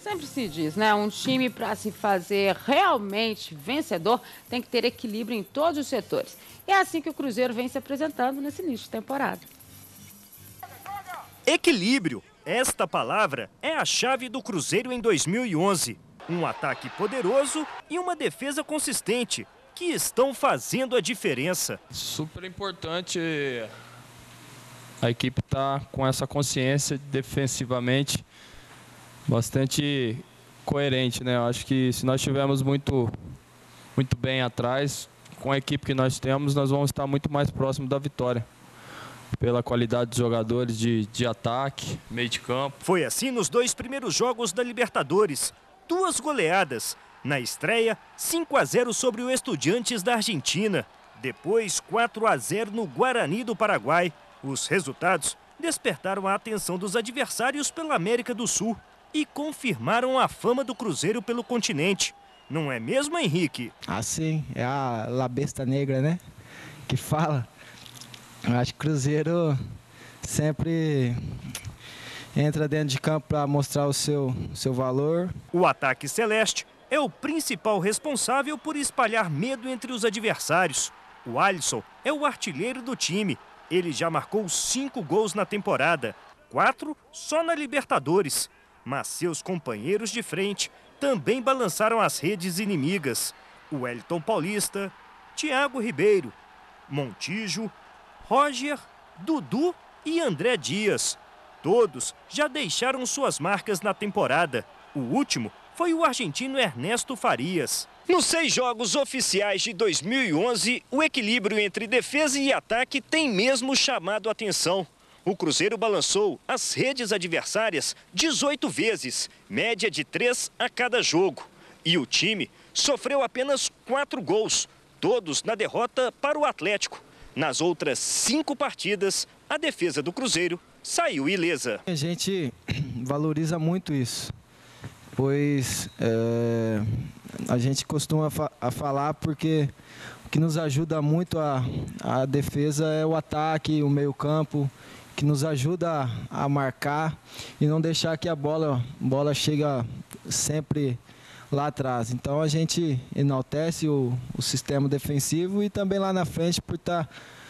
Sempre se diz, né? Um time, para se fazer realmente vencedor, tem que ter equilíbrio em todos os setores. E é assim que o Cruzeiro vem se apresentando nesse início de temporada. Equilíbrio. Esta palavra é a chave do Cruzeiro em 2011. Um ataque poderoso e uma defesa consistente, que estão fazendo a diferença. Super importante a equipe estar com essa consciência defensivamente bastante coerente, né? Eu acho que se nós estivermos muito bem atrás, com a equipe que nós temos, nós vamos estar muito mais próximo da vitória. Pela qualidade dos jogadores de ataque, meio de campo. Foi assim nos 2 primeiros jogos da Libertadores. 2 goleadas. Na estreia, 5-0 sobre o Estudiantes da Argentina. Depois, 4-0 no Guarani do Paraguai. Os resultados despertaram a atenção dos adversários pela América do Sul e confirmaram a fama do Cruzeiro pelo continente. Não é mesmo, Henrique? Ah, sim. É a La Besta Negra, né? Que fala. Eu acho que o Cruzeiro sempre entra dentro de campo para mostrar o seu valor. O ataque celeste é o principal responsável por espalhar medo entre os adversários. O Alisson é o artilheiro do time. Ele já marcou 5 gols na temporada, 4 só na Libertadores. Mas seus companheiros de frente também balançaram as redes inimigas. O Wellington Paulista, Thiago Ribeiro, Montijo, Roger, Dudu e André Dias. Todos já deixaram suas marcas na temporada. O último foi o argentino Ernesto Farias. Nos 6 jogos oficiais de 2011, o equilíbrio entre defesa e ataque tem mesmo chamado a atenção. O Cruzeiro balançou as redes adversárias 18 vezes, média de 3 a cada jogo. E o time sofreu apenas 4 gols, todos na derrota para o Atlético. Nas outras 5 partidas, a defesa do Cruzeiro saiu ilesa. A gente valoriza muito isso, pois a gente costuma falar porque o que nos ajuda muito a defesa é o ataque, o meio-campo, que nos ajuda a marcar e não deixar que a bola chegue sempre lá atrás. Então a gente enaltece o sistema defensivo e também lá na frente por estar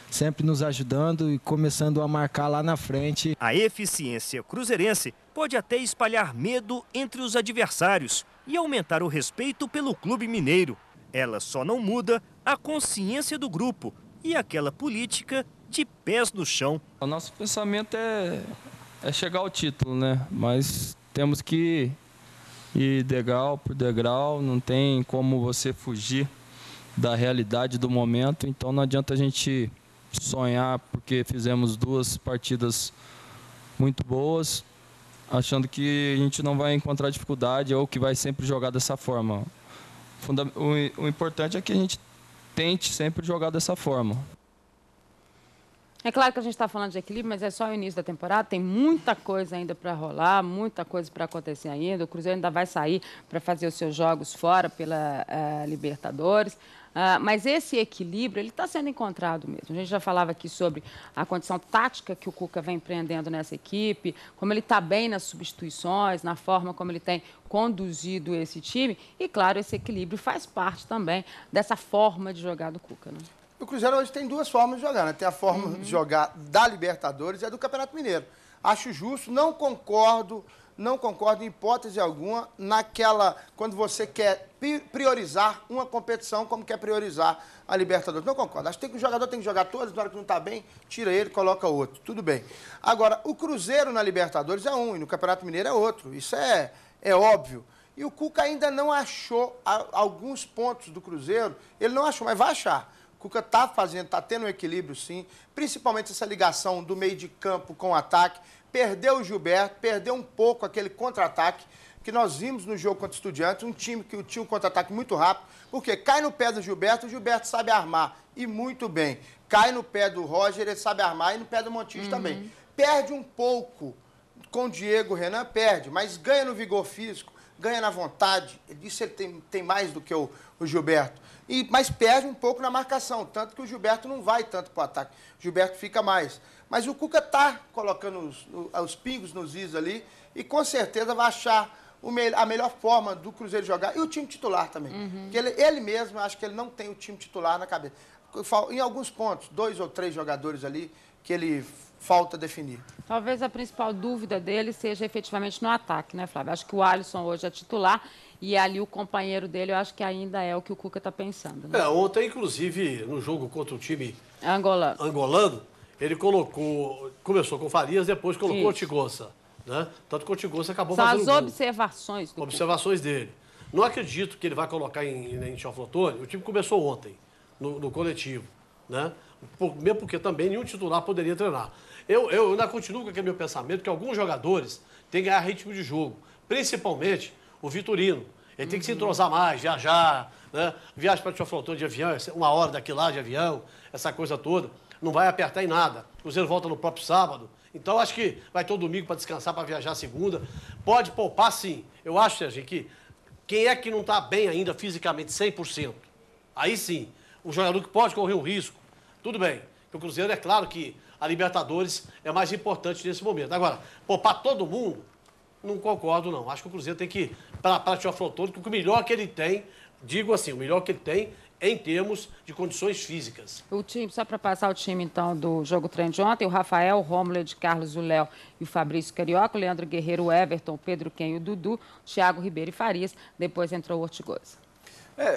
sempre nos ajudando e começando a marcar lá na frente. A eficiência cruzeirense pode até espalhar medo entre os adversários e aumentar o respeito pelo clube mineiro. Ela só não muda a consciência do grupo e aquela política de pés no chão. O nosso pensamento é chegar ao título, né? Mas temos que ir degrau por degrau, não tem como você fugir da realidade do momento, então não adianta a gente sonhar porque fizemos 2 partidas muito boas, achando que a gente não vai encontrar dificuldade ou que vai sempre jogar dessa forma. O importante é que a gente tente sempre jogar dessa forma. É claro que a gente está falando de equilíbrio, mas é só o início da temporada, tem muita coisa ainda para rolar, muita coisa para acontecer ainda. O Cruzeiro ainda vai sair para fazer os seus jogos fora pela Libertadores. Mas esse equilíbrio ele está sendo encontrado mesmo. A gente já falava aqui sobre a condição tática que o Cuca vem empreendendo nessa equipe, como ele está bem nas substituições, na forma como ele tem conduzido esse time. E, claro, esse equilíbrio faz parte também dessa forma de jogar do Cuca, né? O Cruzeiro hoje tem 2 formas de jogar, né? Tem a forma de jogar da Libertadores e a do Campeonato Mineiro. Acho justo, não concordo em hipótese alguma quando você quer priorizar uma competição como quer priorizar a Libertadores. Não concordo. Acho que o jogador tem que jogar todas, na hora que não está bem, tira ele, coloca outro. Tudo bem. Agora, o Cruzeiro na Libertadores é um e no Campeonato Mineiro é outro. Isso é óbvio. E o Cuca ainda não achou alguns pontos do Cruzeiro. Ele não achou, mas vai achar. O Cuca está tendo um equilíbrio, sim, principalmente essa ligação do meio de campo com o ataque. Perdeu o Gilberto, perdeu um pouco aquele contra-ataque que nós vimos no jogo contra o Estudiantes, um time que tinha um contra-ataque muito rápido, porque cai no pé do Gilberto, o Gilberto sabe armar, e muito bem. Cai no pé do Roger, ele sabe armar, e no pé do Montijo também. Perde um pouco com o Diego Renan, perde, mas ganha no vigor físico, ganha na vontade, isso ele tem mais do que o Gilberto. Mas perde um pouco na marcação, tanto que o Gilberto não vai tanto para o ataque. O Gilberto fica mais. Mas o Cuca está colocando os pingos nos is ali e com certeza vai achar a melhor forma do Cruzeiro jogar e o time titular também. Porque ele mesmo, acho que ele não tem o time titular na cabeça. Em alguns pontos, 2 ou 3 jogadores ali que ele falta definir. Talvez a principal dúvida dele seja efetivamente no ataque, né, Flávio? Acho que o Alisson hoje é titular e ali o companheiro dele, eu acho que ainda é o que o Cuca está pensando. Né? Ontem, inclusive, no jogo contra o time angolano, ele começou com o Farias, depois colocou o Ortigosa. Né? Tanto que o Ortigosa acabou fazendo São as observações do observações dele. Não acredito que ele vai colocar em Teófilo. O time começou ontem, no coletivo. Né? Mesmo porque também nenhum titular poderia treinar. Eu ainda continuo com aquele meu pensamento que alguns jogadores têm que ganhar ritmo de jogo. Principalmente o Vitorino. Ele tem que se entrosar mais, viajar. Né? Viagem para Teófilo de avião, 1 hora daqui lá de avião, essa coisa toda. Não vai apertar em nada. O Cruzeiro volta no próprio sábado. Então, acho que vai ter um domingo para descansar, para viajar segunda. Pode poupar, sim. Eu acho, Sérgio, que quem é que não está bem ainda fisicamente 100%? Aí sim, o jogador que pode correr um risco, tudo bem. O Cruzeiro, é claro que a Libertadores é mais importante nesse momento. Agora, poupar todo mundo, não concordo, não. Acho que o Cruzeiro tem que, para Teófilo Otoni, que o melhor que ele tem, digo assim, o melhor que ele tem em termos de condições físicas. O time, só para passar o time, então, do jogo treino de ontem, o Rafael, o Rômulo, de Carlos, o Léo e o Fabrício Carioca, o Leandro Guerreiro, o Everton, o Pedro Quem e o Dudu, o Thiago Ribeiro e Farias, depois entrou o Ortigosa.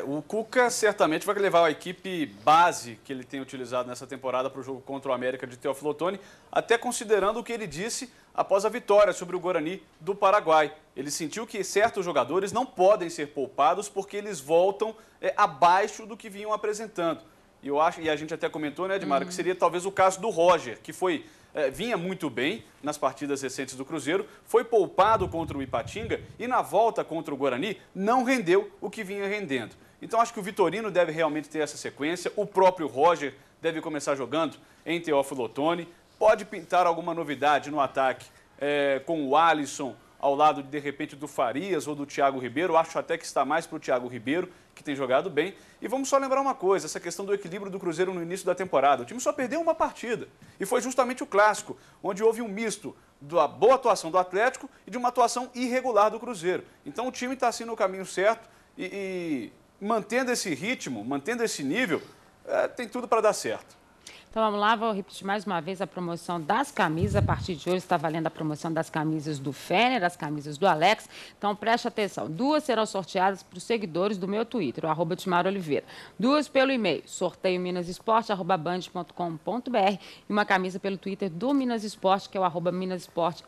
O Cuca certamente vai levar a equipe base que ele tem utilizado nessa temporada para o jogo contra o América de Teófilo Otoni, até considerando o que ele disse após a vitória sobre o Guarani do Paraguai. Ele sentiu que certos jogadores não podem ser poupados porque eles voltam abaixo do que vinham apresentando. E eu acho, e a gente até comentou, né, Edmar, que seria talvez o caso do Roger, que vinha muito bem nas partidas recentes do Cruzeiro, foi poupado contra o Ipatinga e na volta contra o Guarani não rendeu o que vinha rendendo. Então acho que o Vitorino deve realmente ter essa sequência, o próprio Roger deve começar jogando em Teófilo Otoni, pode pintar alguma novidade no ataque com o Alisson ao lado, de repente, do Farias ou do Thiago Ribeiro. Acho até que está mais para o Thiago Ribeiro, que tem jogado bem. E vamos só lembrar uma coisa, essa questão do equilíbrio do Cruzeiro no início da temporada. O time só perdeu uma partida. E foi justamente o Clássico, onde houve um misto da boa atuação do Atlético e de uma atuação irregular do Cruzeiro. Então o time está assim no caminho certo e mantendo esse ritmo, mantendo esse nível, tem tudo para dar certo. Então vamos lá, vou repetir mais uma vez a promoção das camisas. A partir de hoje está valendo a promoção das camisas do Fener, as camisas do Alex. Então preste atenção, 2 serão sorteadas para os seguidores do meu Twitter, o @TimarOliveira. 2 pelo e-mail, sorteio minasesporte@band.com.br, e uma camisa pelo Twitter do Minas Esporte, que é o @minasesporte_.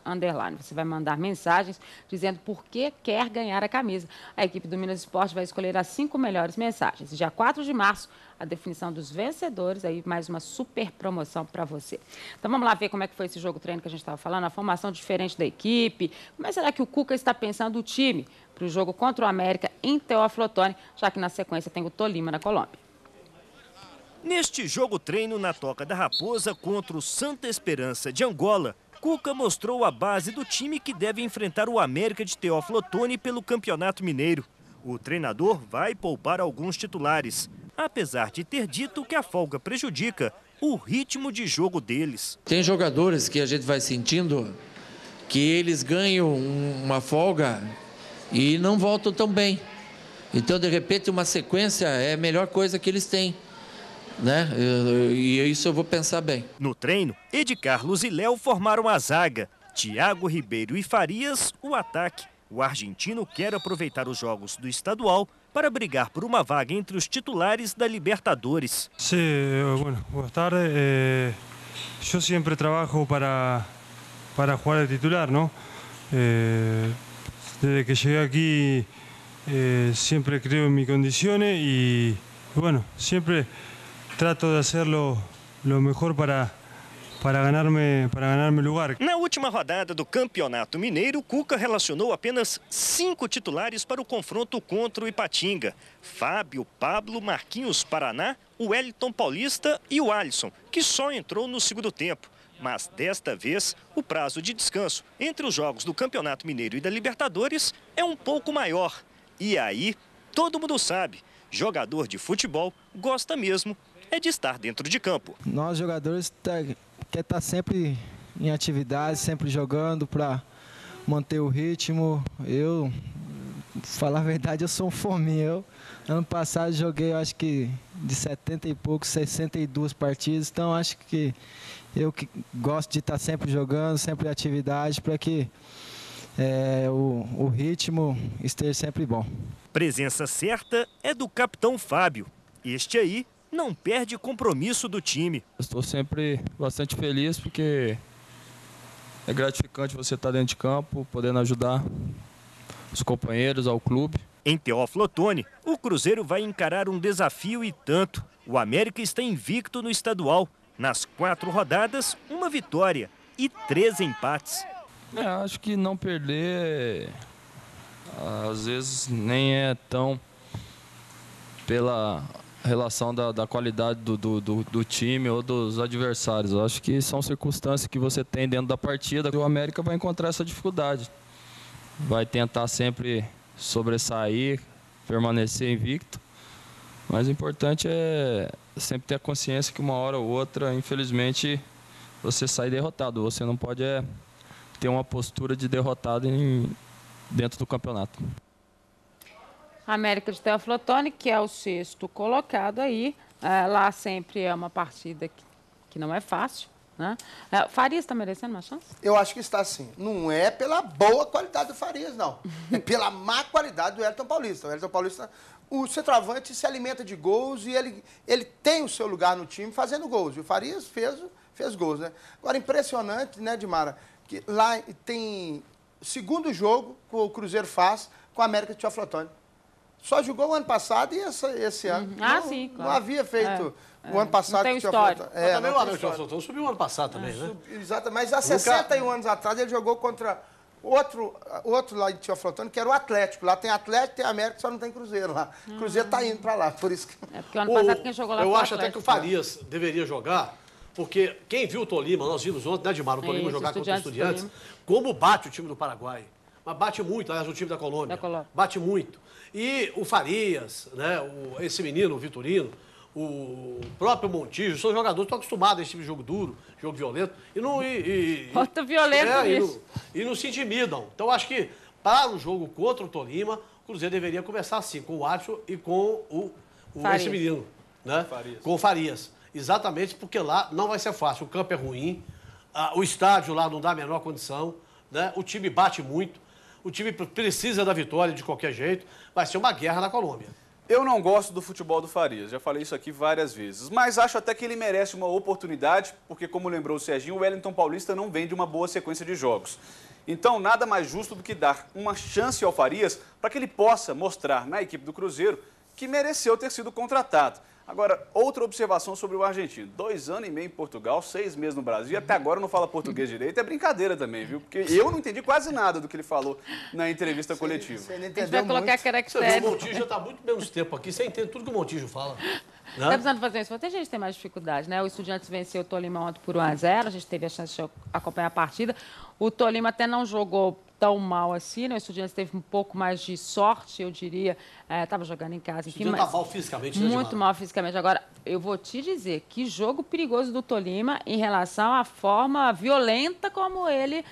Você vai mandar mensagens dizendo por que quer ganhar a camisa. A equipe do Minas Esporte vai escolher as 5 melhores mensagens. Dia 4 de março, a definição dos vencedores, aí mais uma super promoção para você. Então vamos lá ver como é que foi esse jogo treino que a gente estava falando, a formação diferente da equipe. Como é que será que o Cuca está pensando o time para o jogo contra o América em Teófilo Otoni, já que na sequência tem o Tolima na Colômbia? Neste jogo treino na Toca da Raposa contra o Santa Esperança de Angola, Cuca mostrou a base do time que deve enfrentar o América de Teófilo Otoni pelo Campeonato Mineiro. O treinador vai poupar alguns titulares, apesar de ter dito que a folga prejudica o ritmo de jogo deles. Tem jogadores que a gente vai sentindo que eles ganham uma folga e não voltam tão bem. Então, de repente, uma sequência é a melhor coisa que eles têm, né? E isso eu vou pensar bem. No treino, Ed Carlos e Léo formaram a zaga, Thiago Ribeiro e Farias o ataque. O argentino quer aproveitar os jogos do estadual para brigar por uma vaga entre os titulares da Libertadores. Sí, bueno, buenas tardes. Yo siempre trabajo para jugar de titular, ¿no? Desde que llegué aquí siempre creo en mis condiciones y bueno, siempre trato de hacerlo lo mejor para ganarme lugar. Na última rodada do Campeonato Mineiro, Cuca relacionou apenas 5 titulares para o confronto contra o Ipatinga. Fábio, Pablo, Marquinhos Paraná, o Wellington Paulista e o Alisson, que só entrou no segundo tempo. Mas desta vez, o prazo de descanso entre os jogos do Campeonato Mineiro e da Libertadores é um pouco maior. E aí, todo mundo sabe, jogador de futebol gosta mesmo de estar dentro de campo. Nós, jogadores, quer estar sempre em atividade, sempre jogando para manter o ritmo. Eu, falar a verdade, eu sou um fominho. Ano passado joguei, eu acho que de 70 e poucos, 62 partidas. Então, acho que eu que gosto de estar sempre jogando, sempre em atividade, para que o ritmo esteja sempre bom. Presença certa é do capitão Fábio. Este aí não perde compromisso do time. Estou sempre bastante feliz porque é gratificante você estar dentro de campo, podendo ajudar os companheiros, ao clube. Em Teófilo Otoni, o Cruzeiro vai encarar um desafio e tanto. O América está invicto no estadual. Nas 4 rodadas, 1 vitória e 3 empates. Acho que não perder, às vezes, nem é tão pela relação da qualidade do time ou dos adversários. Eu acho que são circunstâncias que você tem dentro da partida. O América vai encontrar essa dificuldade. Vai tentar sempre sobressair, permanecer invicto. Mas o importante é sempre ter a consciência que uma hora ou outra, infelizmente, você sai derrotado. Você não pode ter uma postura de derrotado dentro do campeonato. América de Teófilo Otoni, que é o 6º colocado aí. Lá sempre é uma partida que não é fácil, né? Farias está merecendo uma chance? Eu acho que está sim. Não é pela boa qualidade do Farias, não. É pela má qualidade do Wellington Paulista. O Wellington Paulista, o centroavante, se alimenta de gols e ele tem o seu lugar no time fazendo gols. E o Farias fez gols, né? Agora, impressionante, né, Dimara, que lá tem segundo jogo que o Cruzeiro faz com a América de Teófilo Otoni. Só jogou o ano passado e esse ano. Sim, claro. Não havia feito o ano passado. Não tem história. Mas também o América de Teófilo Otoni subiu o ano passado também, né? Exato, mas há 61 anos atrás ele jogou contra outro lá de Teófilo Otoni, que era o Atlético. Lá tem Atlético, tem América, só não tem Cruzeiro lá. O Cruzeiro está indo para lá, por isso que... Porque o ano passado quem jogou lá eu foi o acho até que o Farias deveria jogar, porque quem viu o Tolima, nós vimos ontem, né, Dimar, o Tolima jogar contra o Estudiantes, como bate o time do Paraguai. Mas bate muito, aliás, o time da Colômbia. Bate muito. E o Farias, né, esse menino, o Vitorino, o próprio Montijo, são jogadores que estão acostumados a esse tipo de jogo duro, jogo violento. Bota violento nisso. E não se intimidam. Então, acho que para o jogo contra o Tolima, o Cruzeiro deveria começar assim, com o Átio e com esse menino, né? Com o Farias. Exatamente, porque lá não vai ser fácil. O campo é ruim, o estádio lá não dá a menor condição, né? O time bate muito. O time precisa da vitória de qualquer jeito. Vai ser uma guerra na Colômbia. Eu não gosto do futebol do Farias, já falei isso aqui várias vezes. Mas acho até que ele merece uma oportunidade, porque, como lembrou o Serginho, o Wellington Paulista não vem de uma boa sequência de jogos. Então, nada mais justo do que dar uma chance ao Farias para que ele possa mostrar na equipe do Cruzeiro que mereceu ter sido contratado. Agora, outra observação sobre o argentino. 2 anos e meio em Portugal, 6 meses no Brasil, e até agora não fala português direito. É brincadeira também, viu? Porque eu não entendi quase nada do que ele falou na entrevista coletiva. A gente vai colocar caracteres. O Montijo já está muito menos tempo aqui, você entende tudo que o Montijo fala. Está precisando fazer isso. Tem gente que tem mais dificuldade, né? O Estudiantes venceu o Tolima ontem por 1-0, a gente teve a chance de acompanhar a partida. O Tolima até não jogou tão mal assim, né? O Estudiantes teve um pouco mais de sorte, eu diria. Estava jogando em casa, enfim. Mas mal fisicamente, né, muito mal fisicamente. Agora, eu vou te dizer, que jogo perigoso do Tolima em relação à forma violenta como ele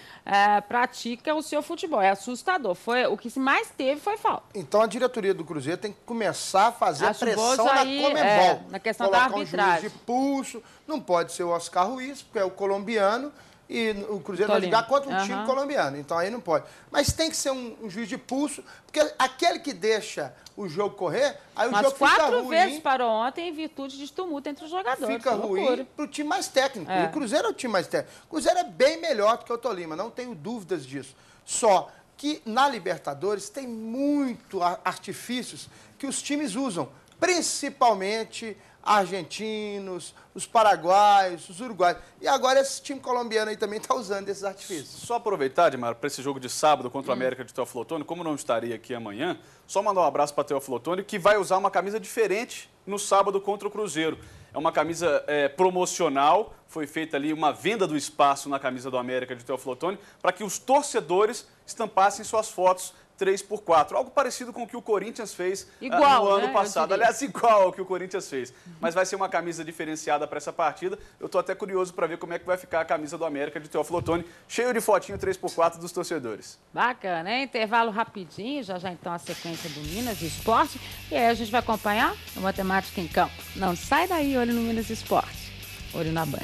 pratica o seu futebol. É assustador. O que mais teve foi falta. Então, a diretoria do Cruzeiro tem que começar a fazer a pressão na Conmebol. Na questão da arbitragem. Um juiz de pulso. Não pode ser o Oscar Ruiz, porque é o colombiano. E o Cruzeiro vai jogar contra um time colombiano, então aí não pode. Mas tem que ser um juiz de pulso, porque aquele que deixa o jogo correr, aí o jogo fica ruim. 4 vezes parou ontem em virtude de tumulto entre os jogadores. Fica ruim para o time mais técnico. E o Cruzeiro é o time mais técnico. O Cruzeiro é bem melhor do que o Tolima, não tenho dúvidas disso. Só que na Libertadores tem muito artifícios que os times usam, principalmente argentinos, os paraguaios, os uruguaios. E agora esse time colombiano aí também está usando esses artifícios. Só aproveitar, Dimar, para esse jogo de sábado contra o América de Teófilo Otoni, como não estaria aqui amanhã, só mandar um abraço para Teófilo Otoni, que vai usar uma camisa diferente no sábado contra o Cruzeiro. É uma camisa promocional, foi feita ali uma venda do espaço na camisa do América de Teófilo Otoni, para que os torcedores estampassem suas fotos 3-4. Algo parecido com o que o Corinthians fez igual, no ano né? passado. Aliás, igual ao que o Corinthians fez. Mas vai ser uma camisa diferenciada para essa partida. Eu estou até curioso para ver como é que vai ficar a camisa do América de Teófilo Otoni, cheio de fotinho 3x4 dos torcedores. Bacana, hein? Intervalo rapidinho, já então a sequência do Minas Esporte. E aí a gente vai acompanhar o Matemática em Campo. Não sai daí, olho no Minas Esporte. Olho na Band.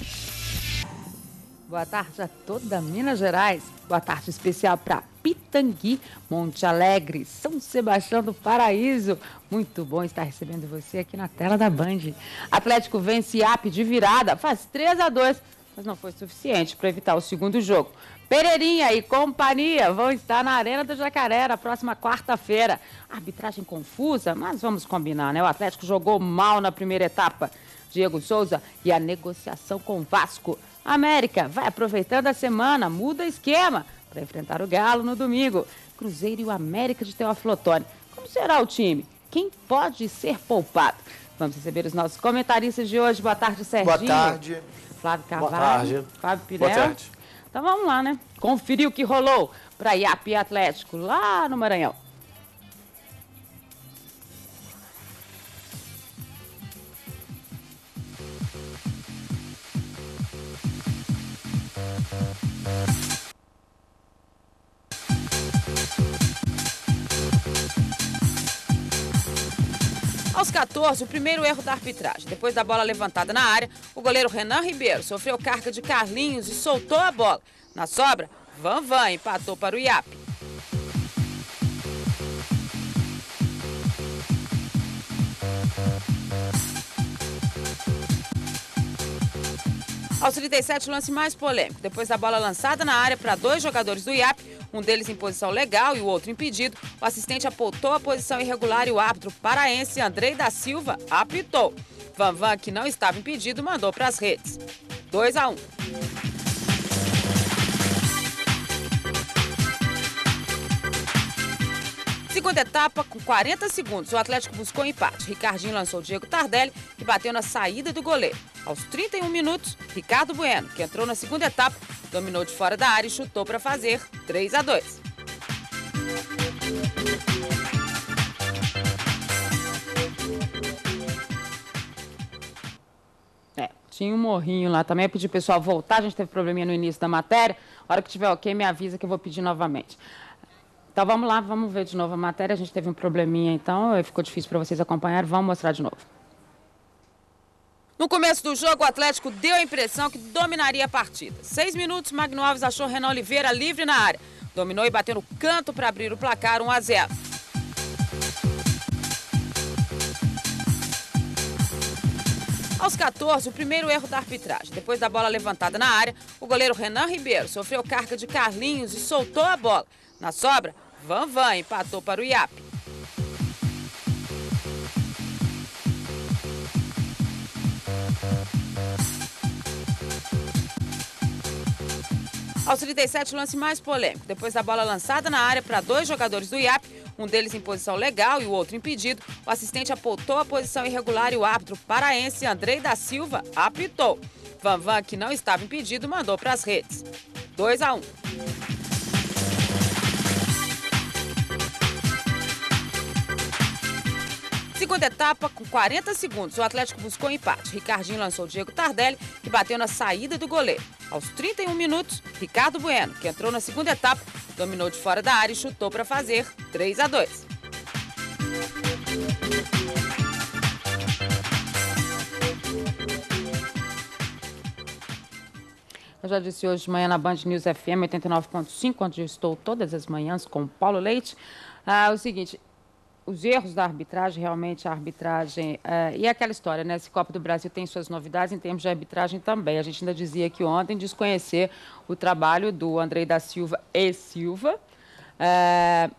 Boa tarde a toda Minas Gerais. Boa tarde especial para Pitangui, Monte Alegre, São Sebastião do Paraíso. Muito bom estar recebendo você aqui na tela da Band. Atlético vence IAP de virada, faz 3-2, mas não foi suficiente para evitar o segundo jogo. Pereirinha e companhia vão estar na Arena do Jacaré na próxima quarta-feira. Arbitragem confusa, mas vamos combinar, né? O Atlético jogou mal na primeira etapa. Diego Souza e a negociação com o Vasco. América vai aproveitando a semana, muda esquema para enfrentar o Galo no domingo. Cruzeiro e o América de Teófilo Otoni. Como será o time? Quem pode ser poupado? Vamos receber os nossos comentaristas de hoje. Boa tarde, Serginho. Boa tarde. Flávio Carvalho. Boa tarde. Fábio Pinel. Boa tarde. Então vamos lá, né? Conferir o que rolou para IAP e Atlético lá no Maranhão. Aos 14, o primeiro erro da arbitragem. Depois da bola levantada na área, o goleiro Renan Ribeiro sofreu carga de Carlinhos e soltou a bola. Na sobra, Vanvan empatou para o IAP. Aos 37, o lance mais polêmico. Depois da bola lançada na área para dois jogadores do IAP, um deles em posição legal e o outro impedido, o assistente apontou a posição irregular e o árbitro paraense Andrei da Silva apitou. Vanvan, que não estava impedido, mandou para as redes. 2-1. Segunda etapa, com 40 segundos, o Atlético buscou empate. Ricardinho lançou Diego Tardelli, que bateu na saída do goleiro. Aos 31 minutos, Ricardo Bueno, que entrou na segunda etapa, dominou de fora da área e chutou para fazer 3-2. Tinha um morrinho lá também. Eu pedi pro pessoal voltar, a gente teve probleminha no início da matéria. A hora que tiver ok, me avisa que eu vou pedir novamente. Então vamos lá, vamos ver de novo a matéria. A gente teve um probleminha, então ficou difícil para vocês acompanharem. Vamos mostrar de novo. No começo do jogo, o Atlético deu a impressão que dominaria a partida. 6 minutos, Magno Alves achou Renan Oliveira livre na área. Dominou e bateu no canto para abrir o placar 1-0. Aos 14, o primeiro erro da arbitragem. Depois da bola levantada na área, o goleiro Renan Ribeiro sofreu carga de Carlinhos e soltou a bola. Na sobra, Vanvan empatou para o IAP. Aos 37, o lance mais polêmico. Depois da bola lançada na área para dois jogadores do IAP, um deles em posição legal e o outro impedido, o assistente apontou a posição irregular e o árbitro paraense Andrei da Silva apitou. Vanvan, que não estava impedido, mandou para as redes. 2-1. Segunda etapa, com 40 segundos, o Atlético buscou empate. Ricardinho lançou Diego Tardelli, que bateu na saída do goleiro. Aos 31 minutos, Ricardo Bueno, que entrou na segunda etapa, dominou de fora da área e chutou para fazer 3-2. Eu já disse hoje de manhã na Band News FM 89.5, onde eu estou todas as manhãs com o Paulo Leite. O seguinte, os erros da arbitragem, realmente a arbitragem... e aquela história, né? Esse Copa do Brasil tem suas novidades em termos de arbitragem também. A gente ainda dizia aqui ontem desconhecer o trabalho do Andrei da Silva e Silva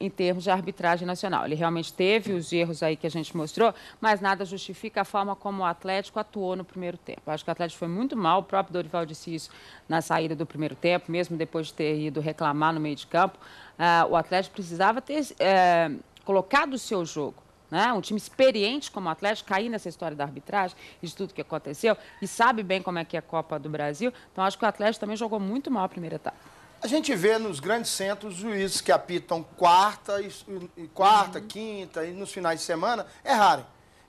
em termos de arbitragem nacional. Ele realmente teve os erros aí que a gente mostrou, mas nada justifica a forma como o Atlético atuou no primeiro tempo. Eu acho que o Atlético foi muito mal, o próprio Dorival disse isso na saída do primeiro tempo, mesmo depois de ter ido reclamar no meio de campo. O Atlético precisava ter... colocado o seu jogo, né? Um time experiente como o Atlético, cair nessa história da arbitragem e de tudo que aconteceu, e sabe bem como é que é a Copa do Brasil. Então, acho que o Atlético também jogou muito mal a primeira etapa. A gente vê nos grandes centros juízes que apitam quarta, quinta e nos finais de semana errarem.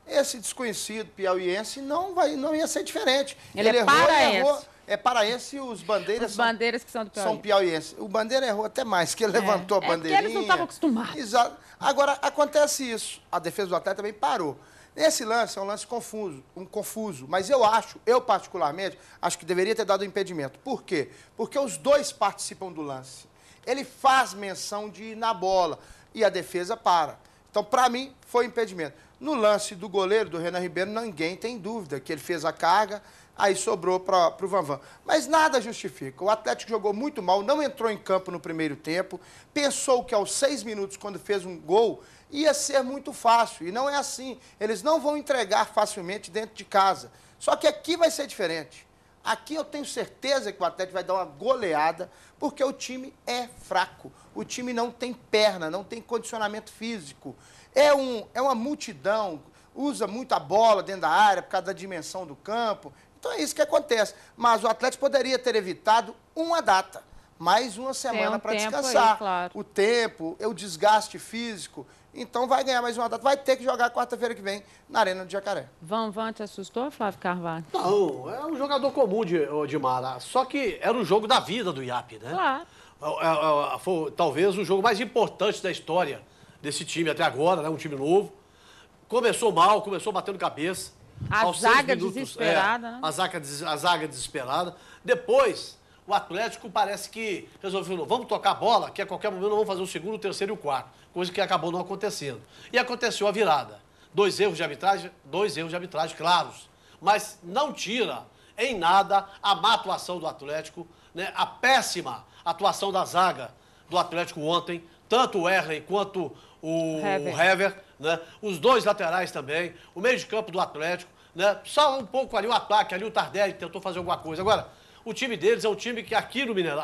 Esse desconhecido piauiense não ia ser diferente. Ele é errou paraense. e errou. É paraense e os bandeiras, que são do Piauí. são piauienses. O Bandeira errou até mais, que ele levantou a bandeirinha. Porque eles não estavam acostumados. Exato. Agora, acontece isso. A defesa do Atlético também parou. Esse lance é um lance confuso, mas eu particularmente, acho que deveria ter dado o impedimento. Por quê? Porque os dois participam do lance. Ele faz menção de ir na bola e a defesa para. Então, para mim, foi impedimento. No lance do goleiro, do Renan Ribeiro, ninguém tem dúvida que ele fez a carga, aí sobrou para o Vanvan. Mas nada justifica. O Atlético jogou muito mal, não entrou em campo no primeiro tempo, pensou que aos 6 minutos, quando fez um gol, ia ser muito fácil. E não é assim. Eles não vão entregar facilmente dentro de casa. Só que aqui vai ser diferente. Aqui eu tenho certeza que o Atlético vai dar uma goleada, porque o time é fraco. O time não tem perna, não tem condicionamento físico. É uma multidão, usa muito a bola dentro da área por causa da dimensão do campo. Então é isso que acontece. Mas o Atlético poderia ter evitado uma data, mais uma semana para descansar. Aí, claro. O tempo, o desgaste físico. Então vai ganhar mais uma data. Vai ter que jogar quarta-feira que vem na Arena do Jacaré. Vanvan te assustou, Flávio Carvalho? Não, é um jogador comum de Mara. Só que era o jogo da vida do IAP, né? Claro. Foi talvez o jogo mais importante da história desse time até agora, né? Um time novo. Começou mal, começou batendo cabeça. A zaga desesperada, né? A zaga desesperada. Depois, o Atlético parece que resolveu, vamos tocar a bola, que a qualquer momento nós vamos fazer o segundo, o terceiro e o quarto. Coisa que acabou não acontecendo. E aconteceu a virada. 2 erros de arbitragem claros. Mas não tira em nada a má atuação do Atlético, né? A péssima atuação da zaga do Atlético ontem, tanto o Erlen quanto o Hever, né? Os dois laterais também, o meio de campo do Atlético, né? Só um pouco ali o ataque, ali o Tardelli tentou fazer alguma coisa. Agora, o time deles é um time que aqui no Mineirão,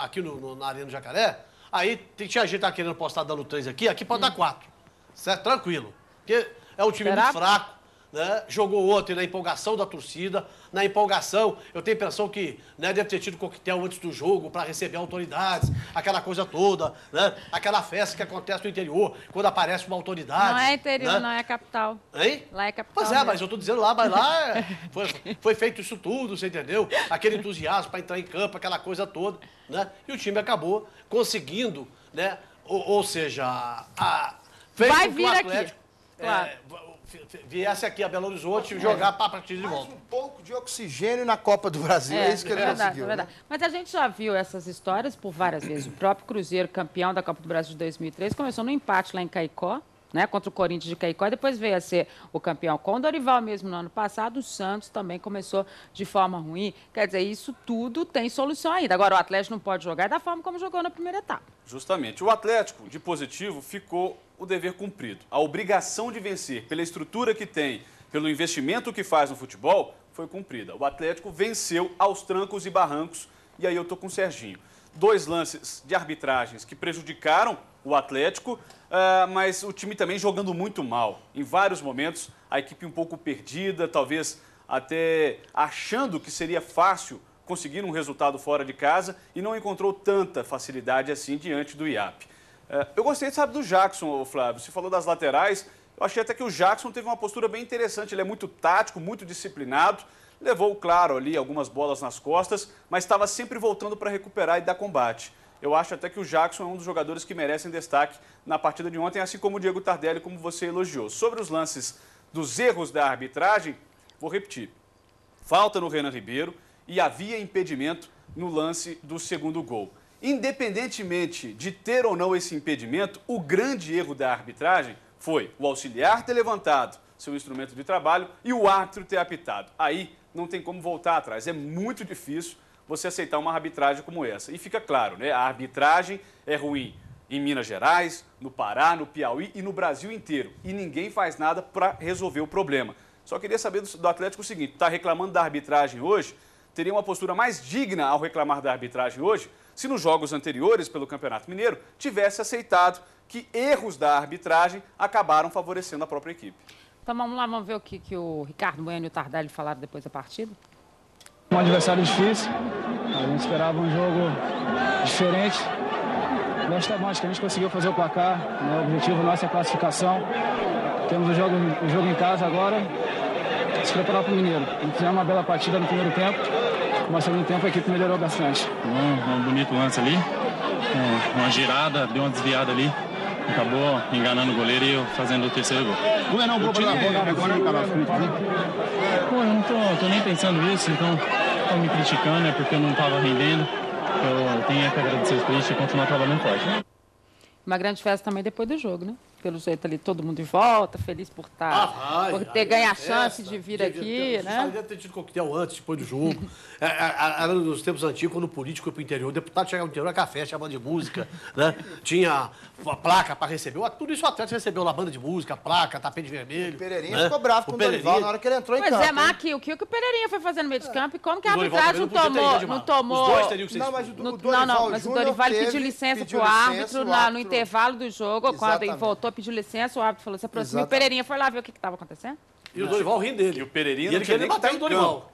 na Arena do Jacaré, aí tinha gente que tá querendo apostar dando 3 aqui pode dar 4. Certo? Tranquilo. Porque é um time muito fraco, né? Jogou ontem na empolgação da torcida, na empolgação, eu tenho a impressão que, né, deve ter tido coquetel antes do jogo para receber autoridades, aquela coisa toda, né? Aquela festa que acontece no interior, quando aparece uma autoridade. Não é interior, né? não, é capital. Hein? Lá é capital. Pois é, mesmo. mas eu tô dizendo lá, mas lá foi feito isso tudo, você entendeu? Aquele entusiasmo para entrar em campo, aquela coisa toda, né? E o time acabou conseguindo, né? Ou seja, vai vir aqui, claro. Viesse aqui a Belo Horizonte e jogar para a partida de volta. Um pouco de oxigênio na Copa do Brasil, é isso que ele conseguiu. É verdade. Mas a gente já viu essas histórias por várias vezes. O próprio Cruzeiro, campeão da Copa do Brasil de 2003, começou no empate lá em Caicó, né, contra o Corinthians de Caicó, e depois veio a ser o campeão com o Dorival mesmo no ano passado. O Santos também começou de forma ruim. Quer dizer, isso tudo tem solução ainda. Agora, o Atlético não pode jogar da forma como jogou na primeira etapa. Justamente. O Atlético, de positivo, ficou o dever cumprido. A obrigação de vencer, pela estrutura que tem, pelo investimento que faz no futebol, foi cumprida. O Atlético venceu aos trancos e barrancos, e aí eu tô com o Serginho. 2 lances de arbitragens que prejudicaram o Atlético, mas o time também jogando muito mal. Em vários momentos, a equipe um pouco perdida, talvez até achando que seria fácil conseguir um resultado fora de casa e não encontrou tanta facilidade assim diante do IAP. Eu gostei, sabe, do Jackson, Flávio. Você falou das laterais. Eu achei até que o Jackson teve uma postura bem interessante. Ele é muito tático, muito disciplinado. Levou, claro, ali algumas bolas nas costas, mas estava sempre voltando para recuperar e dar combate. Eu acho até que o Jackson é um dos jogadores que merecem destaque na partida de ontem, assim como o Diego Tardelli, como você elogiou. Sobre os lances dos erros da arbitragem, vou repetir. Falta no Renan Ribeiro e havia impedimento no lance do segundo gol. Independentemente de ter ou não esse impedimento, o grande erro da arbitragem foi o auxiliar ter levantado seu instrumento de trabalho e o árbitro ter apitado. Aí não tem como voltar atrás. É muito difícil você aceitar uma arbitragem como essa. E fica claro, né? A arbitragem é ruim em Minas Gerais, no Pará, no Piauí e no Brasil inteiro. E ninguém faz nada para resolver o problema. Só queria saber do Atlético o seguinte: está reclamando da arbitragem hoje? Teria uma postura mais digna ao reclamar da arbitragem hoje se nos jogos anteriores pelo Campeonato Mineiro tivesse aceitado que erros da arbitragem acabaram favorecendo a própria equipe. Então vamos lá, vamos ver o que o Ricardo Bueno e o Tardelli falaram depois da partida. Um adversário difícil, A gente esperava um jogo diferente. Desta bom, acho que a gente conseguiu fazer o placar, né? O objetivo nosso é a classificação. Temos o jogo em casa agora, se preparar para o Mineiro. A gente fizemos uma bela partida no primeiro tempo, mas no segundo tempo a equipe melhorou bastante. Um bonito lance ali, uma girada, deu uma desviada ali, acabou enganando o goleiro e fazendo o terceiro gol. Não é um gol agora, Carlos? Pô, eu não tô nem pensando nisso, então estão me criticando, é porque eu não estava rendendo. Eu tenho que agradecer os clientes e continuar trabalhando forte. Uma grande festa também depois do jogo, né? Pelo jeito ali, todo mundo de volta, feliz por por ter ganho a chance de vir aqui, né? Deve ter tido coquetel antes, depois do jogo. Era nos tempos antigos, quando o político foi pro interior, o deputado chegava no interior, era café, chamava de música, né? Tinha a placa para receber. Tudo isso o Atlético recebeu lá, banda de música, placa, tapete vermelho. O Pereirinha ficou bravo com o Dorival na hora que ele entrou em campo. Pois é, mas aqui, o que o Pereirinha foi fazer no meio de campo e como que a arbitragem não tomou... Os dois teriam que ser mas o Dorival pediu licença pro árbitro no intervalo do jogo, quando ele voltou, pediu licença, o árbitro falou, se aproxima, e o Pereirinha foi lá ver o que estava acontecendo. E o Dorival rindo dele. E o Pereirinha não tinha nem que estar em campo.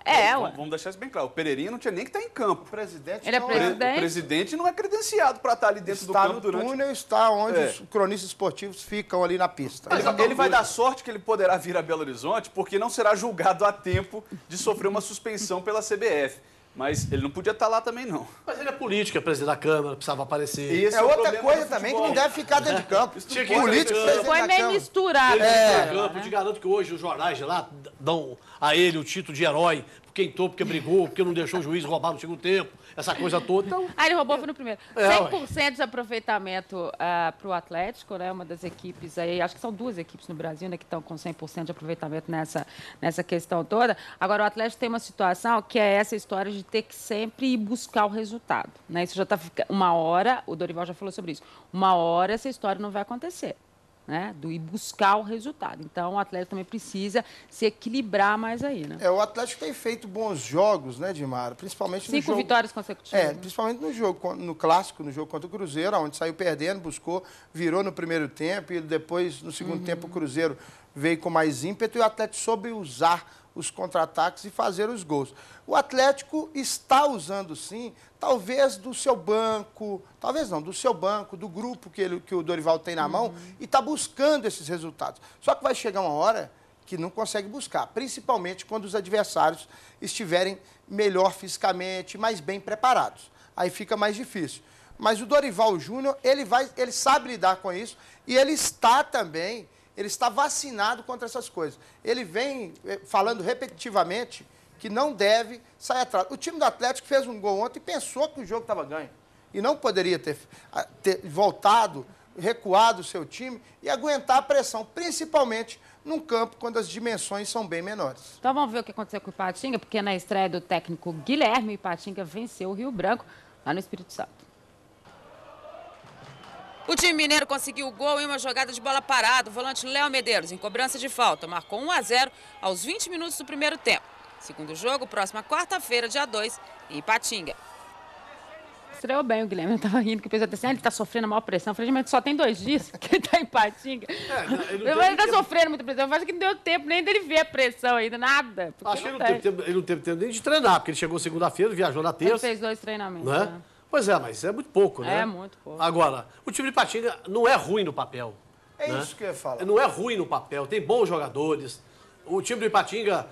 Vamos deixar isso bem claro. O Pereirinha não tinha nem que estar em campo. O presidente ele é presidente. O presidente não é credenciado para estar ali dentro do campo durante... Está no túnel, está onde os cronistas esportivos ficam ali na pista. Ele vai dar sorte que ele poderá vir a Belo Horizonte, porque não será julgado a tempo de sofrer uma suspensão pela CBF. Mas ele não podia estar lá também, não. Mas ele é político, é presidente da Câmara, precisava aparecer. Isso é outra coisa também que não deve ficar dentro de campo. Político, foi meio misturado. Eu te garanto que hoje os jornais de lá dão a ele o título de herói, porque entrou, porque brigou, porque não deixou o juiz roubar no segundo tempo, essa coisa toda. Então... ele roubou foi no primeiro. 100% de aproveitamento para o Atlético, né? Uma das equipes aí, acho que são 2 equipes no Brasil, né, que estão com 100% de aproveitamento nessa questão toda. Agora, o Atlético tem uma situação que é essa história de ter que sempre ir buscar o resultado, né? Isso já está ficando... Uma hora, o Dorival já falou sobre isso, uma hora essa história não vai acontecer. Né, do ir buscar o resultado. Então, o Atlético também precisa se equilibrar mais aí, né? O Atlético tem feito bons jogos, né, Dimara? Principalmente no jogo... 5 vitórias consecutivas. Principalmente no jogo, no clássico, no jogo contra o Cruzeiro, onde saiu perdendo, buscou, virou no primeiro tempo e depois, no segundo tempo, o Cruzeiro veio com mais ímpeto e o Atlético soube usar os contra-ataques e fazer os gols. O Atlético está usando, sim, talvez do seu banco, talvez não, do seu banco, do grupo que o Dorival tem na mão, e está buscando esses resultados. Só que vai chegar uma hora que não consegue buscar, principalmente quando os adversários estiverem melhor fisicamente, mais bem preparados. Aí fica mais difícil. Mas o Dorival Júnior, ele sabe lidar com isso e ele está também... Ele está vacinado contra essas coisas. Ele vem falando repetitivamente que não deve sair atrás. O time do Atlético fez um gol ontem e pensou que o jogo estava ganho. E não poderia ter voltado, recuado o seu time e aguentar a pressão, principalmente num campo quando as dimensões são bem menores. Então vamos ver o que aconteceu com o Ipatinga, porque na estreia do técnico Guilherme, o Ipatinga venceu o Rio Branco, lá no Espírito Santo. O time mineiro conseguiu o gol em uma jogada de bola parada. O volante Léo Medeiros, em cobrança de falta, marcou 1-0 aos 20 minutos do primeiro tempo. Segundo jogo, próxima quarta-feira, dia 2, em Ipatinga. Estreou bem o Guilherme, eu estava rindo, que o pessoal disse, ele está sofrendo a maior pressão. Eu falei, mas só tem 2 dias que ele está em Ipatinga. Ele está sofrendo muita pressão. Eu acho que não deu tempo nem dele ver a pressão ainda, nada. Acho que ele não teve tempo nem de treinar, porque ele chegou segunda-feira, viajou na terça. Ele fez 2 treinamentos. Né? Pois é, mas é muito pouco, né? É muito pouco. Agora, o time de Ipatinga não é ruim no papel. É isso que eu ia falar. Não é ruim no papel, tem bons jogadores. O time do Ipatinga,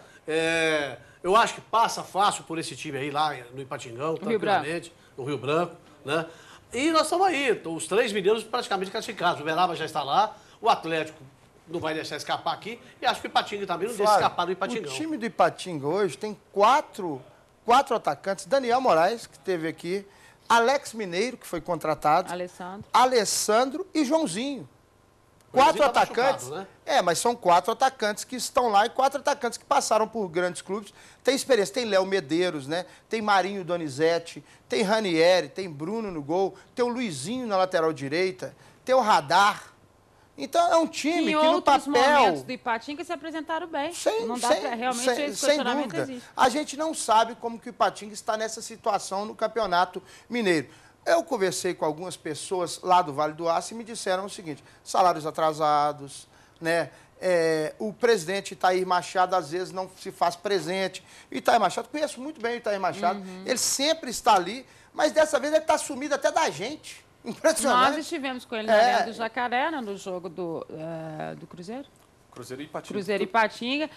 eu acho que passa fácil por esse time aí, lá no Ipatingão, tranquilamente, no Rio Branco, né? E nós estamos aí, os 3 mineiros praticamente classificados. O Uberaba já está lá, o Atlético não vai deixar escapar aqui, e acho que o Ipatinga também não deixa escapar do Ipatingão. O time do Ipatinga hoje tem 4 atacantes. Daniel Moraes, que esteve aqui, Alex Mineiro, que foi contratado. Alessandro e Joãozinho. 4 atacantes. Machucado, né? Mas são 4 atacantes que estão lá e 4 atacantes que passaram por grandes clubes. Tem experiência. Tem Léo Medeiros, né? Tem Marinho Donizete, tem Ranieri, tem Bruno no gol, tem o Luizinho na lateral direita, tem o Radar. Então, é um time que no papel... Em outros momentos do Ipatinga se apresentaram bem. Não dá pra, realmente esse questionamento existe. A gente não sabe como que o Ipatinga está nessa situação no Campeonato Mineiro. Eu conversei com algumas pessoas lá do Vale do Aço e me disseram o seguinte, salários atrasados, né? o presidente Itair Machado, às vezes, não se faz presente. O Itair Machado, conheço muito bem o Itair Machado, ele sempre está ali, mas dessa vez ele está sumido até da gente. Impressionante. Nós estivemos com ele na Arena do Jacaré, no jogo do Cruzeiro. Cruzeiro e Ipatinga. Cruzeiro e Ipatinga.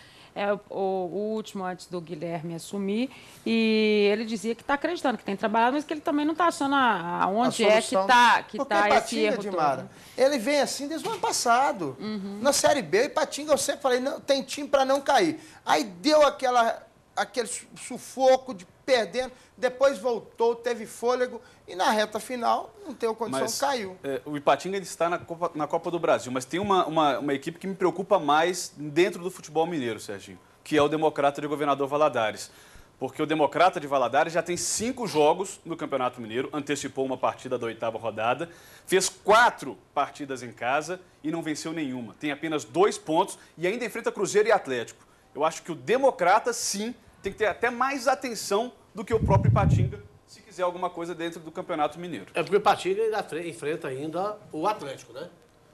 O último antes do Guilherme assumir, e ele dizia que está acreditando que tem trabalhado, mas que ele também não está achando aonde é que está esse erro todo. Ele vem assim desde o ano passado. Na Série B, o Ipatinga, eu sempre falei, não, tem time para não cair. Aí deu aquele sufoco de perdendo, depois voltou, teve fôlego, e na reta final não teve condição, caiu. O Ipatinga ele está na Copa do Brasil, mas tem uma equipe que me preocupa mais dentro do futebol mineiro, Serginho, que é o Democrata de Governador Valadares. Porque o Democrata de Valadares já tem 5 jogos no Campeonato Mineiro, antecipou uma partida da 8ª rodada, fez 4 partidas em casa e não venceu nenhuma. Tem apenas 2 pontos e ainda enfrenta Cruzeiro e Atlético. Eu acho que o Democrata, sim, tem que ter até mais atenção do que o próprio Ipatinga, se quiser alguma coisa dentro do Campeonato Mineiro. É porque o Ipatinga enfrenta ainda o Atlético, né?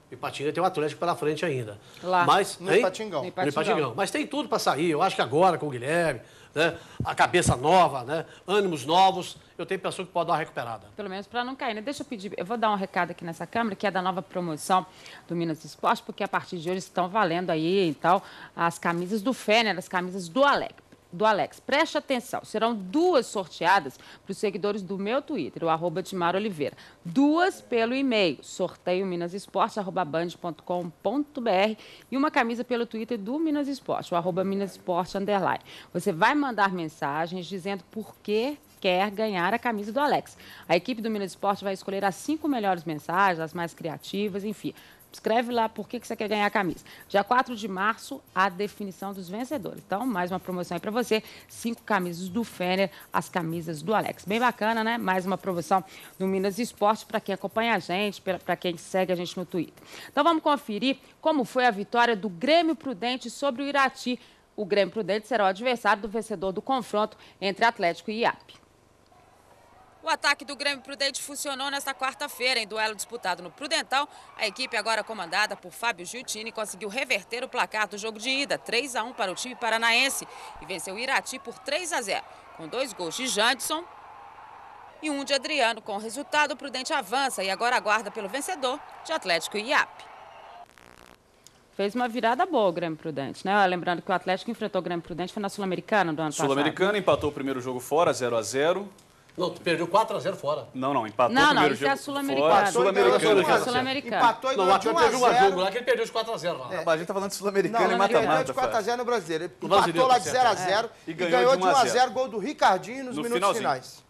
O Ipatinga tem o Atlético pela frente ainda. Lá, no Ipatingão. No Ipatingão. Mas tem tudo para sair. Eu acho que agora, com o Guilherme, né, a cabeça nova, né, ânimos novos, eu tenho pessoa que pode dar uma recuperada. Pelo menos para não cair, né? Deixa eu pedir, eu vou dar um recado aqui nessa câmera, que é da nova promoção do Minas Esporte, porque a partir de hoje estão valendo aí, então, as camisas do Fêner, as camisas do Alex. Preste atenção, serão 2 sorteadas para os seguidores do meu Twitter, o @DimarOliveira. 2 pelo e-mail, sorteiominasesporte@band.com.br, e uma camisa pelo Twitter do Minas Esporte, o @MinasEsporte_. Você vai mandar mensagens dizendo por que quer ganhar a camisa do Alex. A equipe do Minas Esporte vai escolher as 5 melhores mensagens, as mais criativas, enfim. Escreve lá por que você quer ganhar a camisa. Dia 4 de março, a definição dos vencedores. Então, mais uma promoção aí para você. 5 camisas do Fêner, as camisas do Alex. Bem bacana, né? Mais uma promoção do Minas Esporte para quem acompanha a gente, para quem segue a gente no Twitter. Então, vamos conferir como foi a vitória do Grêmio Prudente sobre o Irati. O Grêmio Prudente será o adversário do vencedor do confronto entre Atlético e IAP. O ataque do Grêmio Prudente funcionou nesta quarta-feira. Em duelo disputado no Prudental, a equipe, agora comandada por Fábio Giuttini, conseguiu reverter o placar do jogo de ida, 3-1 para o time paranaense, e venceu o Irati por 3-0, com 2 gols de Jandson e 1 de Adriano. Com o resultado, o Prudente avança e agora aguarda pelo vencedor de Atlético e IAP. Fez uma virada boa o Grêmio Prudente, né? Lembrando que o Atlético enfrentou o Grêmio Prudente, foi na Sul-Americana do ano passado. Sul-Americana, empatou o primeiro jogo fora, 0-0. Não, tu perdeu 4-0 fora. Não, empatou o primeiro jogo. Não, isso é Sul-Americana. Sul-Americana. Empatou e não, ganhou de 1-0. Lá que ele perdeu de 4-0 lá. A gente tá falando de Sul-Americana e mata-mata. Ele mata-mata. perdeu de 4-0 no Brasileiro. Ele empatou lá de 0-0 e ganhou de 1-0, gol do Ricardinho nos minutos finais.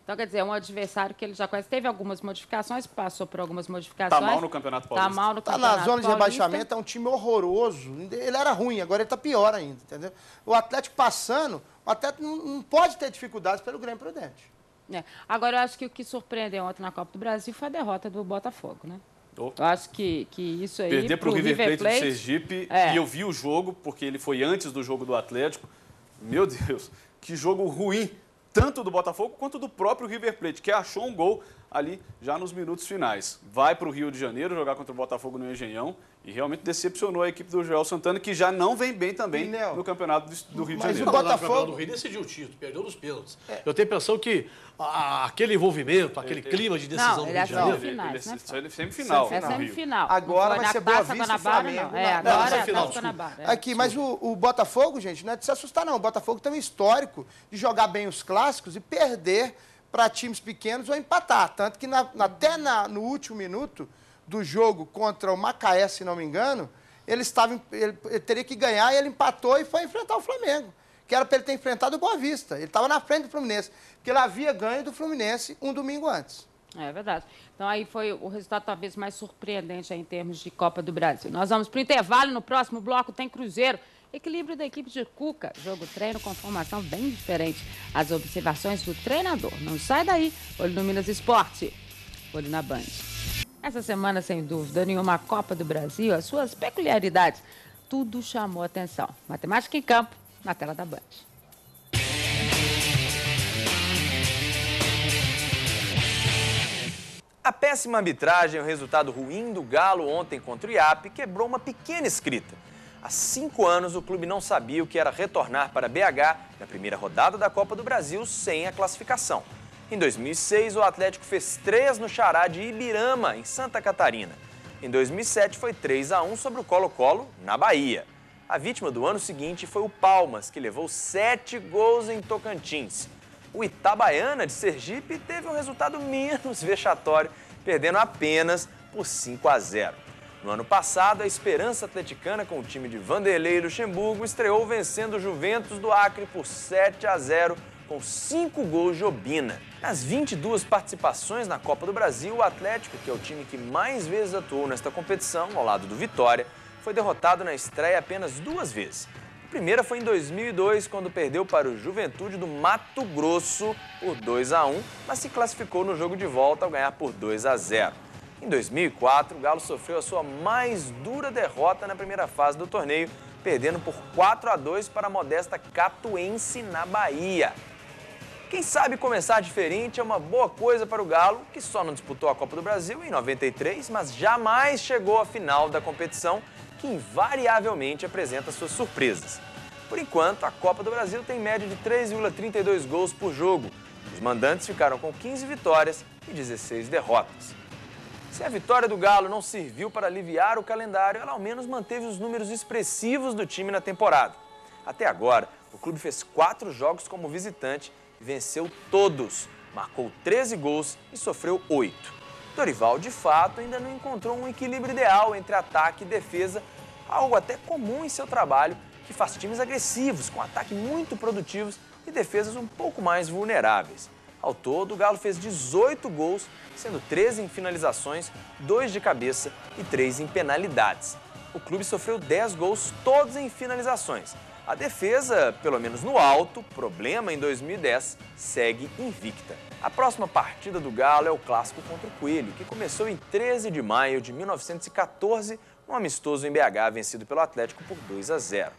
Então, quer dizer, é um adversário que ele já conhece. Teve algumas modificações, passou por algumas modificações. Tá mal no Campeonato Paulista. Tá na zona de rebaixamento, é um time horroroso. Ele era ruim, agora ele tá pior ainda, entendeu? O Atlético passando, o Atlético não pode ter dificuldades pelo Grêmio Prudente. Agora, eu acho que o que surpreendeu ontem na Copa do Brasil foi a derrota do Botafogo, né? Eu acho que isso aí... Perder para o River Plate do Sergipe, e eu vi o jogo, porque ele foi antes do jogo do Atlético. Meu Deus, que jogo ruim, tanto do Botafogo quanto do próprio River Plate, que achou um gol ali já nos minutos finais. Vai para o Rio de Janeiro jogar contra o Botafogo no Engenhão e realmente decepcionou a equipe do Joel Santana, que já não vem bem também no Campeonato do Rio de Janeiro. Mas o Botafogo do Rio decidiu o título, perdeu nos pênaltis. Eu tenho a impressão que aquele envolvimento, aquele clima de decisão do Rio de Janeiro... Ele é semifinal. É semifinal. Agora vai ser Boa Vista e Flamengo. Agora é Taça Guanabara. Aqui, mas o Botafogo, gente, não é de se assustar não. O Botafogo tem um histórico de jogar bem os clássicos e perder para times pequenos ou empatar. Tanto que até no último minuto do jogo contra o Macaé, se não me engano, ele teria que ganhar e ele empatou e foi enfrentar o Flamengo, que era para ele ter enfrentado o Boa Vista. Ele estava na frente do Fluminense, porque ele havia ganho do Fluminense um domingo antes. É verdade. Então, aí foi o resultado talvez mais surpreendente aí, em termos de Copa do Brasil. Nós vamos para o intervalo. No próximo bloco tem Cruzeiro. Equilíbrio da equipe de Cuca. Jogo-treino com formação bem diferente. As observações do treinador. Não sai daí. Olho no Minas Esporte. Olho na Band. Essa semana, sem dúvida nenhuma, a Copa do Brasil, as suas peculiaridades, tudo chamou atenção. Matemática em campo, na tela da Band. A péssima arbitragem e o resultado ruim do Galo ontem contra o IAP quebrou uma pequena escrita. Há 5 anos, o clube não sabia o que era retornar para BH na primeira rodada da Copa do Brasil sem a classificação. Em 2006, o Atlético fez 3 no Xará de Ibirama, em Santa Catarina. Em 2007, foi 3-1 sobre o Colo-Colo, na Bahia. A vítima do ano seguinte foi o Palmas, que levou 7 gols em Tocantins. O Itabaiana de Sergipe teve um resultado menos vexatório, perdendo apenas por 5-0. No ano passado, a Esperança Atleticana, com o time de Vanderlei Luxemburgo, estreou vencendo o Juventus do Acre por 7-0, com 5 gols de Obina. Nas 22 participações na Copa do Brasil, o Atlético, que é o time que mais vezes atuou nesta competição, ao lado do Vitória, foi derrotado na estreia apenas 2 vezes. A primeira foi em 2002, quando perdeu para o Juventude do Mato Grosso por 2-1, mas se classificou no jogo de volta ao ganhar por 2-0. Em 2004, o Galo sofreu a sua mais dura derrota na primeira fase do torneio, perdendo por 4-2 para a modesta Catuense na Bahia. Quem sabe começar diferente é uma boa coisa para o Galo, que só não disputou a Copa do Brasil em 93, mas jamais chegou à final da competição, que invariavelmente apresenta suas surpresas. Por enquanto, a Copa do Brasil tem média de 3,32 gols por jogo. Os mandantes ficaram com 15 vitórias e 16 derrotas. Se a vitória do Galo não serviu para aliviar o calendário, ela ao menos manteve os números expressivos do time na temporada. Até agora, o clube fez 4 jogos como visitante e venceu todos. Marcou 13 gols e sofreu 8. Dorival, de fato, ainda não encontrou um equilíbrio ideal entre ataque e defesa, algo até comum em seu trabalho, que faz times agressivos, com ataque muito produtivos e defesas um pouco mais vulneráveis. Ao todo, o Galo fez 18 gols, sendo 13 em finalizações, 2 de cabeça e 3 em penalidades. O clube sofreu 10 gols, todos em finalizações. A defesa, pelo menos no alto, problema em 2010, segue invicta. A próxima partida do Galo é o clássico contra o Coelho, que começou em 13 de maio de 1914, um amistoso em BH vencido pelo Atlético por 2-0.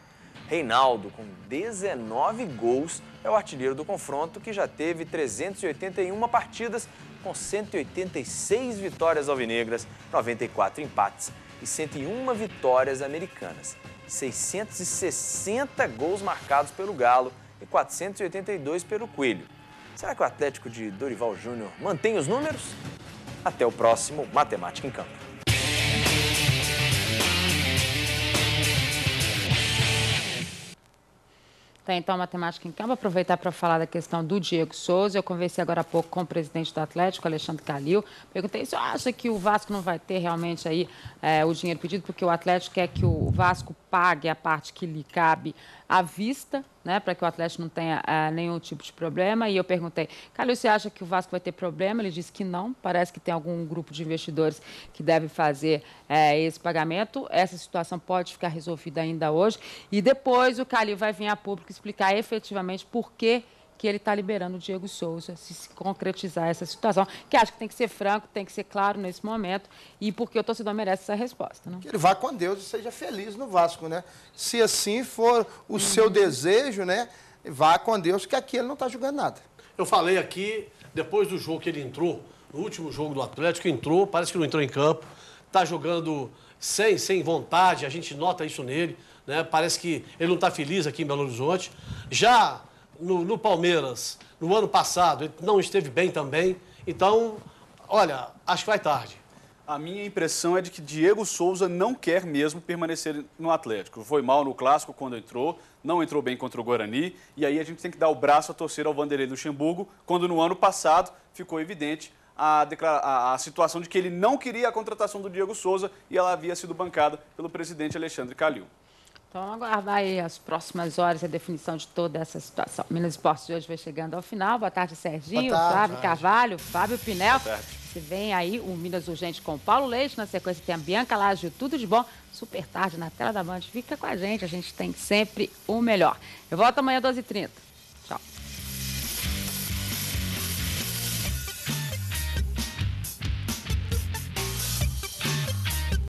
Reinaldo, com 19 gols, é o artilheiro do confronto, que já teve 381 partidas, com 186 vitórias alvinegras, 94 empates e 101 vitórias americanas. 660 gols marcados pelo Galo e 482 pelo Coelho. Será que o Atlético de Dorival Júnior mantém os números? Até o próximo Matemática em Campo. Tá, então, Matemática em Campo, aproveitar para falar da questão do Diego Souza. Eu conversei agora há pouco com o presidente do Atlético, Alexandre Calil. Perguntei se acha que o Vasco não vai ter realmente aí o dinheiro pedido, porque o Atlético quer que o Vasco pague a parte que lhe cabe à vista, né, para que o Atlético não tenha nenhum tipo de problema. E eu perguntei, Calil, você acha que o Vasco vai ter problema? Ele disse que não, parece que tem algum grupo de investidores que deve fazer esse pagamento. Essa situação pode ficar resolvida ainda hoje. E depois o Calil vai vir a público explicar efetivamente por que ele está liberando o Diego Souza, se concretizar essa situação, que acho que tem que ser franco, tem que ser claro nesse momento, e porque o torcedor merece essa resposta. Né? Que ele vá com Deus e seja feliz no Vasco, né? Se assim for o seu desejo, né? Vá com Deus, que aqui ele não está jogando nada. Eu falei aqui, depois do jogo que ele entrou, no último jogo do Atlético, entrou, parece que não entrou em campo, está jogando sem vontade, a gente nota isso nele, né? Parece que ele não está feliz aqui em Belo Horizonte. Já no Palmeiras, no ano passado, ele não esteve bem também. Então, olha, acho que vai tarde. A minha impressão é de que Diego Souza não quer mesmo permanecer no Atlético. Foi mal no Clássico quando entrou, não entrou bem contra o Guarani, e aí a gente tem que dar o braço a torcer ao Vanderlei Luxemburgo, quando no ano passado ficou evidente a situação de que ele não queria a contratação do Diego Souza e ela havia sido bancada pelo presidente Alexandre Calil. Então, vamos aguardar aí as próximas horas a definição de toda essa situação. Minas Esportes de hoje vai chegando ao final. Boa tarde, Serginho, Boa tarde. Flávio Carvalho, Fábio Pinel. Boa tarde. Você vem aí o Minas Urgente com o Paulo Leite. Na sequência tem a Bianca Laje, tudo de bom. Super tarde na tela da Band. Fica com a gente tem sempre o melhor. Eu volto amanhã às 12h30.